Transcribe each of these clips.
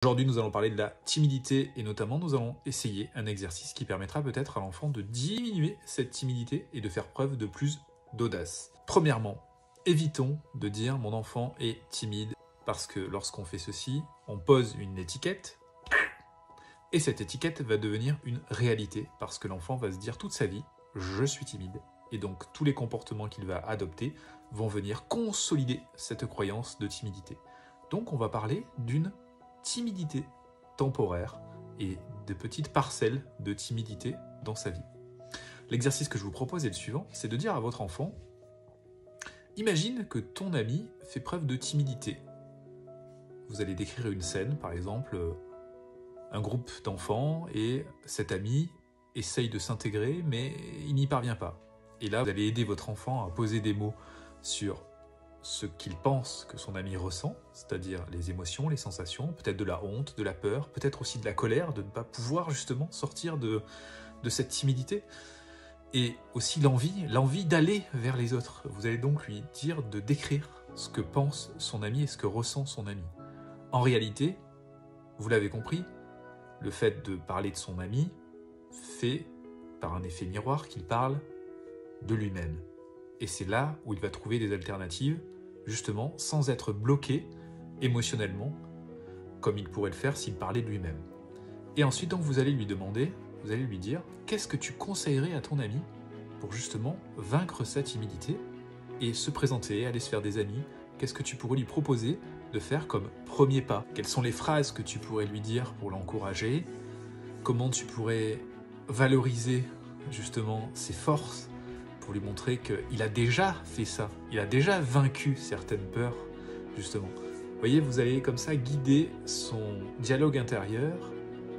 Aujourd'hui, nous allons parler de la timidité et notamment nous allons essayer un exercice qui permettra peut-être à l'enfant de diminuer cette timidité et de faire preuve de plus d'audace. Premièrement, évitons de dire mon enfant est timide parce que lorsqu'on fait ceci, on pose une étiquette et cette étiquette va devenir une réalité parce que l'enfant va se dire toute sa vie « je suis timide ». Et donc tous les comportements qu'il va adopter vont venir consolider cette croyance de timidité. Donc on va parler d'une timidité temporaire et de petites parcelles de timidité dans sa vie. L'exercice que je vous propose est le suivant, c'est de dire à votre enfant « Imagine que ton ami fait preuve de timidité ». Vous allez décrire une scène, par exemple, un groupe d'enfants et cet ami essaye de s'intégrer mais il n'y parvient pas. Et là, vous allez aider votre enfant à poser des mots sur ce qu'il pense que son ami ressent, c'est-à-dire les émotions, les sensations, peut-être de la honte, de la peur, peut-être aussi de la colère, de ne pas pouvoir justement sortir de cette timidité, et aussi l'envie d'aller vers les autres. Vous allez donc lui dire de décrire ce que pense son ami et ce que ressent son ami. En réalité, vous l'avez compris, le fait de parler de son ami fait, par un effet miroir, qu'il parle de lui-même. Et c'est là où il va trouver des alternatives, justement, sans être bloqué émotionnellement, comme il pourrait le faire s'il parlait de lui-même. Et ensuite, donc, vous allez lui demander, vous allez lui dire, qu'est-ce que tu conseillerais à ton ami pour justement vaincre sa timidité et se présenter, aller se faire des amis? Qu'est-ce que tu pourrais lui proposer de faire comme premier pas? Quelles sont les phrases que tu pourrais lui dire pour l'encourager? Comment tu pourrais valoriser justement ses forces pour lui montrer qu'il a déjà fait ça, il a déjà vaincu certaines peurs, justement. Vous voyez, vous allez comme ça guider son dialogue intérieur,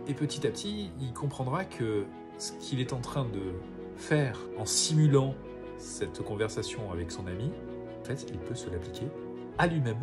et petit à petit, il comprendra que ce qu'il est en train de faire en simulant cette conversation avec son ami, en fait, il peut se l'appliquer à lui-même.